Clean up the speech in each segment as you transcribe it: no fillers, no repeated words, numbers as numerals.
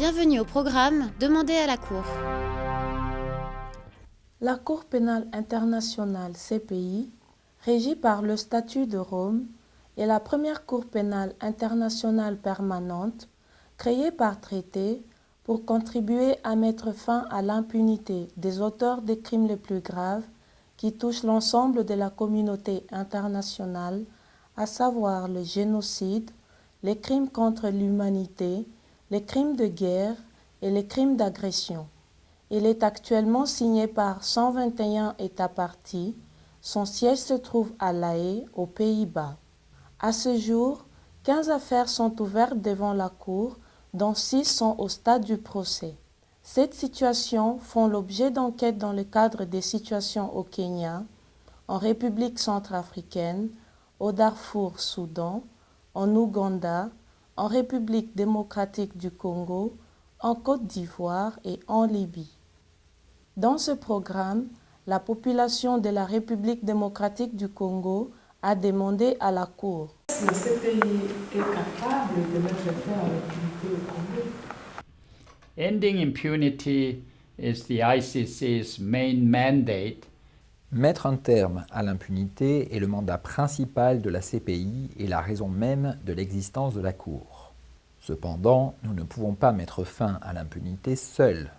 Bienvenue au programme Demandez à la Cour. La Cour pénale internationale CPI, régie par le statut de Rome, est la première Cour pénale internationale permanente créée par traité pour contribuer à mettre fin à l'impunité des auteurs des crimes les plus graves qui touchent l'ensemble de la communauté internationale, à savoir le génocide, les crimes contre l'humanité, les crimes de guerre et les crimes d'agression. Il est actuellement signé par 121 États parties. Son siège se trouve à La Haye, aux Pays-Bas. À ce jour, 15 affaires sont ouvertes devant la Cour, dont 6 sont au stade du procès. Cette situation font l'objet d'enquêtes dans le cadre des situations au Kenya, en République centrafricaine, au Darfour, Soudan, en Ouganda, en République démocratique du Congo, en Côte d'Ivoire et en Libye. Dans ce programme, la population de la République démocratique du Congo a demandé à la Cour. Le CPI est capable de mettre fin à l'impunité au Congo. Ending impunity is the ICC's main mandate. Mettre un terme à l'impunité est le mandat principal de la CPI et la raison même de l'existence de la Cour. Cependant, nous ne pouvons pas mettre fin à l'impunité seuls.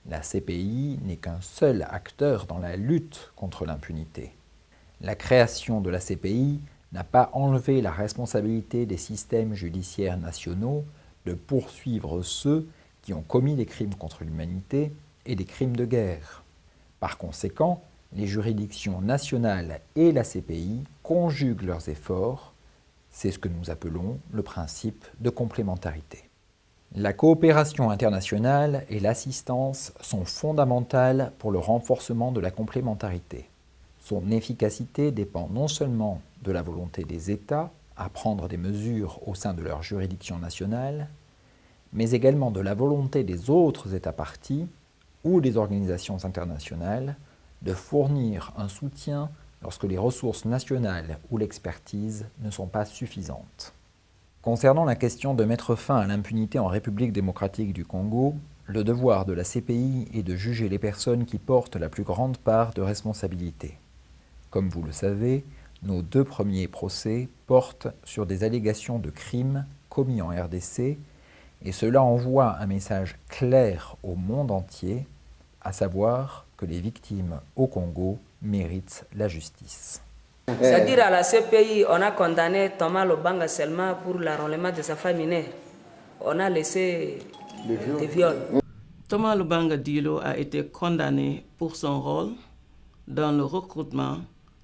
La CPI n'est qu'un seul acteur dans la lutte contre l'impunité. La création de la CPI n'a pas enlevé la responsabilité des systèmes judiciaires nationaux de poursuivre ceux qui ont commis des crimes contre l'humanité et des crimes de guerre. Par conséquent, les juridictions nationales et la CPI conjuguent leurs efforts. C'est ce que nous appelons le principe de complémentarité. La coopération internationale et l'assistance sont fondamentales pour le renforcement de la complémentarité. Son efficacité dépend non seulement de la volonté des États à prendre des mesures au sein de leur juridiction nationale, mais également de la volonté des autres États parties ou des organisations internationales de fournir un soutien lorsque les ressources nationales ou l'expertise ne sont pas suffisantes. Concernant la question de mettre fin à l'impunité en République démocratique du Congo, le devoir de la CPI est de juger les personnes qui portent la plus grande part de responsabilité. Comme vous le savez, nos 2 premiers procès portent sur des allégations de crimes commis en RDC et cela envoie un message clair au monde entier, à savoir que les victimes au Congo méritent la justice. C'est-à-dire à la CPI, on a condamné Thomas Lubanga seulement pour l'enrôlement de sa femme mineure. On a laissé des viols. Thomas Lubanga Dilo a été condamné pour son rôle dans le recrutement,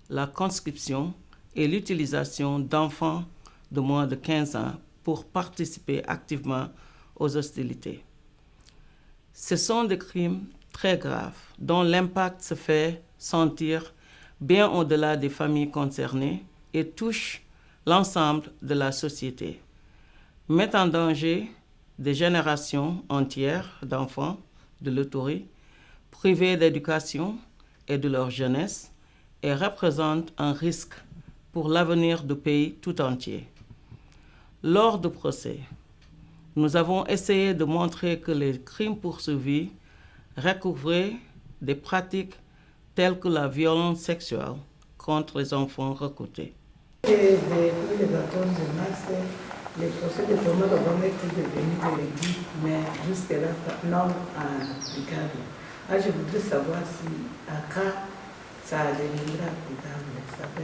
la conscription et l'utilisation d'enfants de moins de 15 ans pour participer activement aux hostilités. Ce sont des crimes très graves dont l'impact se fait sentir bien au-delà des familles concernées et touche l'ensemble de la société, met en danger des générations entières d'enfants de l'autorité, privés d'éducation et de leur jeunesse, et représente un risque pour l'avenir du pays tout entier. Lors du procès, nous avons essayé de montrer que les crimes poursuivis recouvraient des pratiques telles que la violence sexuelle contre les enfants recrutés. Depuis le 14 mars, le procès de Thomas Lubanga est devenu véridique, mais jusque-là, non applicable. Je voudrais savoir si, à cas, ça deviendra applicable.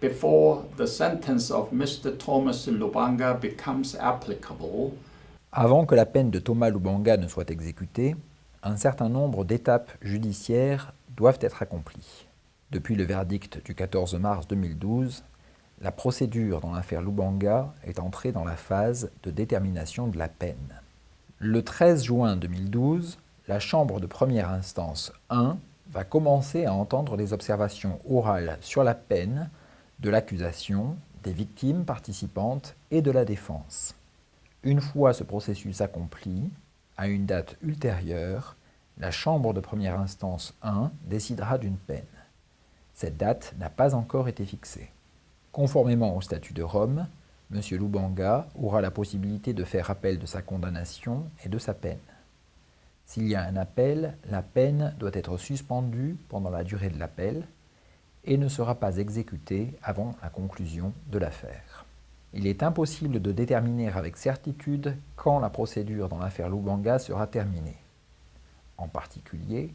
Before the sentence of Mr. Thomas Lubanga becomes applicable, Avant que la peine de Thomas Lubanga ne soit exécutée, un certain nombre d'étapes judiciaires doivent être accomplies. Depuis le verdict du 14 mars 2012, la procédure dans l'affaire Lubanga est entrée dans la phase de détermination de la peine. Le 13 juin 2012, la Chambre de première instance 1 va commencer à entendre les observations orales sur la peine de l'accusation, des victimes participantes et de la défense. Une fois ce processus accompli, à une date ultérieure, la Chambre de première instance 1 décidera d'une peine. Cette date n'a pas encore été fixée. Conformément au statut de Rome, M. Lubanga aura la possibilité de faire appel de sa condamnation et de sa peine. S'il y a un appel, la peine doit être suspendue pendant la durée de l'appel et ne sera pas exécutée avant la conclusion de l'affaire. Il est impossible de déterminer avec certitude quand la procédure dans l'affaire Lubanga sera terminée. En particulier,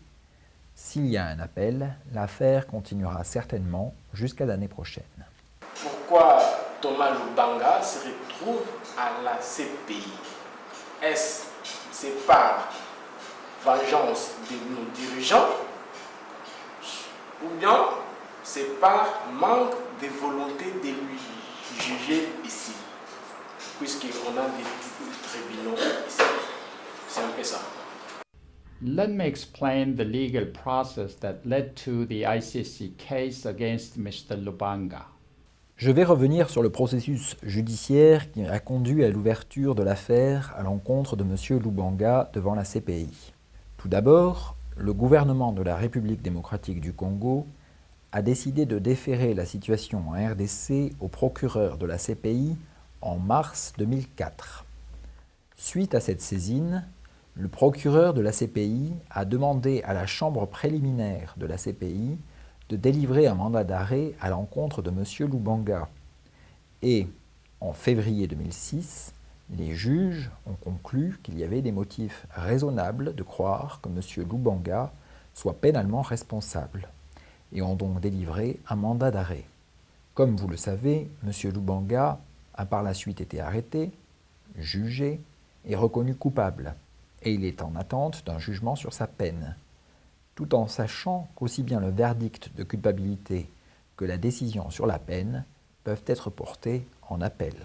s'il y a un appel, l'affaire continuera certainement jusqu'à l'année prochaine. Pourquoi Thomas Lubanga se retrouve à la CPI? Est-ce c'est par vengeance de nos dirigeants ou bien c'est par manque de volonté de lui juger ici, puisqu'on a des tribunaux ici? C'est un peu ça. Let me explain the legal process that led to the ICC case against Mr. Lubanga. Je vais revenir sur le processus judiciaire qui a conduit à l'ouverture de l'affaire à l'encontre de M. Lubanga devant la CPI. Tout d'abord, le gouvernement de la République démocratique du Congo a décidé de déférer la situation en RDC au procureur de la CPI en mars 2004. Suite à cette saisine, le procureur de la CPI a demandé à la chambre préliminaire de la CPI de délivrer un mandat d'arrêt à l'encontre de M. Lubanga. Et, en février 2006, les juges ont conclu qu'il y avait des motifs raisonnables de croire que M. Lubanga soit pénalement responsable et ont donc délivré un mandat d'arrêt. Comme vous le savez, M. Lubanga a par la suite été arrêté, jugé et reconnu coupable, et il est en attente d'un jugement sur sa peine, tout en sachant qu'aussi bien le verdict de culpabilité que la décision sur la peine peuvent être portés en appel.